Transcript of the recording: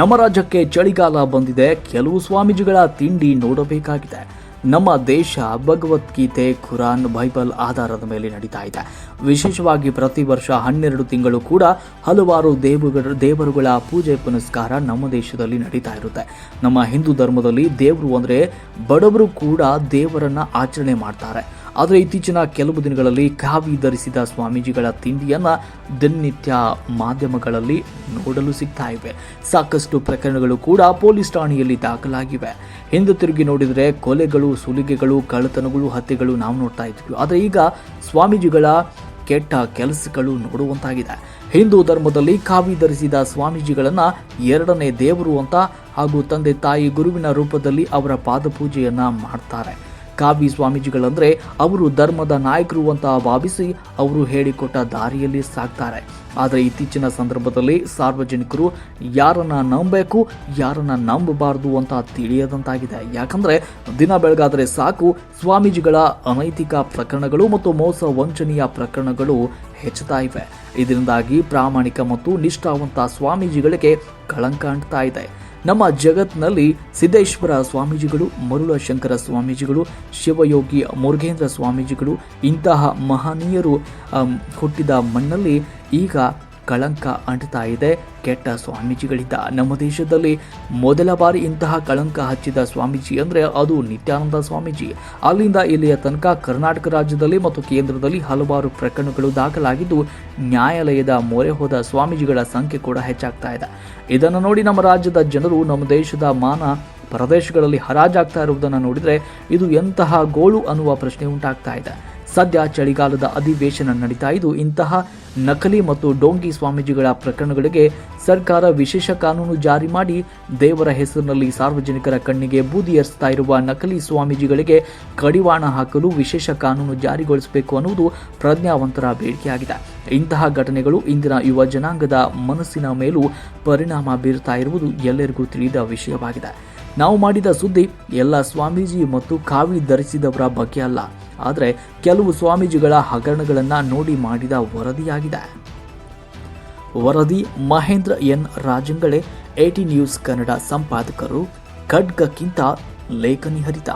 ನಮ್ಮ ರಾಜ್ಯಕ್ಕೆ ಚಳಿಗಾಲ ಬಂದಿದೆ. ಕೆಲವು ಸ್ವಾಮೀಜಿಗಳ ತಿಂಡಿ ನೋಡಬೇಕಾಗಿದೆ. ನಮ್ಮ ದೇಶ ಭಗವದ್ಗೀತೆ, ಖುರಾನ್, ಬೈಬಲ್ ಆಧಾರದ ಮೇಲೆ ನಡೀತಾ ಇದೆ. ವಿಶೇಷವಾಗಿ ಪ್ರತಿ ವರ್ಷ 12 ತಿಂಗಳು ಕೂಡ ಹಲವಾರು ದೇವರುಗಳ ಪೂಜೆ ಪುನಸ್ಕಾರ ನಮ್ಮ ದೇಶದಲ್ಲಿ ನಡೀತಾ ಇರುತ್ತೆ. ನಮ್ಮ ಹಿಂದೂ ಧರ್ಮದಲ್ಲಿ ದೇವರು ಅಂದರೆ ಬಡವರು ಕೂಡ ದೇವರನ್ನ ಆಚರಣೆ ಮಾಡ್ತಾರೆ. ಆದರೆ ಇತ್ತೀಚಿನ ಕೆಲವು ದಿನಗಳಲ್ಲಿ ಕಾವಿ ಧರಿಸಿದ ಸ್ವಾಮೀಜಿಗಳ ತಿಂಡಿಯನ್ನ ದಿನನಿತ್ಯ ಮಾಧ್ಯಮಗಳಲ್ಲಿ ನೋಡಲು ಸಿಗ್ತಾ ಇವೆ. ಸಾಕಷ್ಟು ಪ್ರಕರಣಗಳು ಕೂಡ ಪೊಲೀಸ್ ಠಾಣೆಯಲ್ಲಿ ದಾಖಲಾಗಿವೆ. ಹಿಂದೆ ತಿರುಗಿ ನೋಡಿದರೆ ಕೊಲೆಗಳು, ಸುಲಿಗೆಗಳು, ಕಳ್ಳತನಗಳು, ಹತ್ಯೆಗಳು ನಾವು ನೋಡ್ತಾ ಇದ್ವಿ. ಆದರೆ ಈಗ ಸ್ವಾಮೀಜಿಗಳ ಕೆಟ್ಟ ಕೆಲಸಗಳು ನೋಡುವಂತಾಗಿದೆ. ಹಿಂದೂ ಧರ್ಮದಲ್ಲಿ ಕಾವಿ ಧರಿಸಿದ ಸ್ವಾಮೀಜಿಗಳನ್ನ ಎರಡನೇ ದೇವರು ಅಂತ ಹಾಗೂ ತಂದೆ ತಾಯಿ ಗುರುವಿನ ರೂಪದಲ್ಲಿ ಅವರ ಪಾದಪೂಜೆಯನ್ನ ಮಾಡ್ತಾರೆ. ಕಾವಿ ಸ್ವಾಮೀಜಿಗಳಂದ್ರೆ ಅವರು ಧರ್ಮದ ನಾಯಕರು ಅಂತ ಭಾವಿಸಿ ಅವರು ಹೇಳಿಕೊಟ್ಟ ದಾರಿಯಲ್ಲಿ ಸಾಗ್ತಾರೆ. ಆದರೆ ಇತ್ತೀಚಿನ ಸಂದರ್ಭದಲ್ಲಿ ಸಾರ್ವಜನಿಕರು ಯಾರನ್ನ ನಂಬಬೇಕು, ಯಾರನ್ನ ನಂಬಬಾರದು ಅಂತ ತಿಳಿಯದಂತಾಗಿದೆ. ಯಾಕಂದ್ರೆ ದಿನ ಬೆಳಗಾದರೆ ಸಾಕು ಸ್ವಾಮೀಜಿಗಳ ಅನೈತಿಕ ಪ್ರಕರಣಗಳು ಮತ್ತು ಮೋಸ ವಂಚನೆಯ ಪ್ರಕರಣಗಳು ಹೆಚ್ಚುತ್ತಾ ಇವೆ. ಇದರಿಂದಾಗಿ ಪ್ರಾಮಾಣಿಕ ಮತ್ತು ನಿಷ್ಠಾವಂತ ಸ್ವಾಮೀಜಿಗಳಿಗೆ ಕಳಂಕ ಅಂಟ್ತಾ ಇದೆ. ನಮ್ಮ ಜಗತ್ನಲ್ಲಿ ಸಿದ್ದೇಶ್ವರ ಸ್ವಾಮೀಜಿಗಳು, ಮರುಳಶಂಕರ ಸ್ವಾಮೀಜಿಗಳು, ಶಿವಯೋಗಿ ಮುರುಘೇಂದ್ರ ಸ್ವಾಮೀಜಿಗಳು ಇಂತಹ ಮಹನೀಯರು ಹುಟ್ಟಿದ ಮಣ್ಣಲ್ಲಿ ಈಗ ಕಳಂಕ ಅಂಟುತ್ತಾ ಇದೆ ಕೆಟ್ಟ ಸ್ವಾಮೀಜಿಗಳಿಂದ. ನಮ್ಮ ದೇಶದಲ್ಲಿ ಮೊದಲ ಬಾರಿ ಇಂತಹ ಕಳಂಕ ಹಚ್ಚಿದ ಸ್ವಾಮೀಜಿ ಅಂದರೆ ಅದು ನಿತ್ಯಾನಂದ ಸ್ವಾಮೀಜಿ. ಅಲ್ಲಿಂದ ಇಲ್ಲಿಯ ತನಕ ಕರ್ನಾಟಕ ರಾಜ್ಯದಲ್ಲಿ ಮತ್ತು ಕೇಂದ್ರದಲ್ಲಿ ಹಲವಾರು ಪ್ರಕರಣಗಳು ದಾಖಲಾಗಿದ್ದು ನ್ಯಾಯಾಲಯದ ಮೊರೆ ಹೋದ ಸ್ವಾಮೀಜಿಗಳ ಸಂಖ್ಯೆ ಕೂಡ ಹೆಚ್ಚಾಗ್ತಾ ಇದೆ. ಇದನ್ನು ನೋಡಿ ನಮ್ಮ ರಾಜ್ಯದ ಜನರು ನಮ್ಮ ದೇಶದ ಮಾನ ಪ್ರದೇಶಗಳಲ್ಲಿ ಹರಾಜಾಗ್ತಾ ಇರುವುದನ್ನು ನೋಡಿದರೆ ಇದು ಎಂತಹ ಗೋಳು ಅನ್ನುವ ಪ್ರಶ್ನೆ ಉಂಟಾಗ್ತಾ ಇದೆ. ಸದ್ಯ ಚಳಿಗಾಲದ ಅಧಿವೇಶನ ನಡೀತಾ ಇದ್ದು ಇಂತಹ ನಕಲಿ ಮತ್ತು ಡೋಂಗಿ ಸ್ವಾಮೀಜಿಗಳ ಪ್ರಕರಣಗಳಿಗೆ ಸರ್ಕಾರ ವಿಶೇಷ ಕಾನೂನು ಜಾರಿ ಮಾಡಿ ದೇವರ ಹೆಸರಿನಲ್ಲಿ ಸಾರ್ವಜನಿಕರ ಕಣ್ಣಿಗೆ ಬೂದಿ ಏರಿಸ್ತಾ ಇರುವ ನಕಲಿ ಸ್ವಾಮೀಜಿಗಳಿಗೆ ಕಡಿವಾಣ ಹಾಕಲು ವಿಶೇಷ ಕಾನೂನು ಜಾರಿಗೊಳಿಸಬೇಕು ಅನ್ನುವುದು ಪ್ರಜ್ಞಾವಂತರ ಬೇಡಿಕೆಯಾಗಿದೆ. ಇಂತಹ ಘಟನೆಗಳು ಇಂದಿನ ಯುವ ಜನಾಂಗದ ಮನಸ್ಸಿನ ಮೇಲೂ ಪರಿಣಾಮ ಬೀರುತ್ತಾ ಇರುವುದು ಎಲ್ಲರಿಗೂ ತಿಳಿದ ವಿಷಯವಾಗಿದೆ. ನಾವು ಮಾಡಿದ ಸುದ್ದಿ ಎಲ್ಲ ಸ್ವಾಮೀಜಿ ಮತ್ತು ಕಾವಿ ಧರಿಸಿದವರ ಬಗ್ಗೆ ಅಲ್ಲ, ಆದರೆ ಕೆಲವು ಸ್ವಾಮೀಜಿಗಳ ಹಗರಣಗಳನ್ನು ನೋಡಿ ಮಾಡಿದ ವರದಿಯಾಗಿದೆ. ವರದಿ ಮಹೇಂದ್ರ ಎನ್ ರಾಜಂಗಳೆ, 18 ನ್ಯೂಸ್ ಕನ್ನಡ ಸಂಪಾದಕರು. ಖಡ್ಗಕ್ಕಿಂತ ಲೇಖನಿ ಹರಿತ.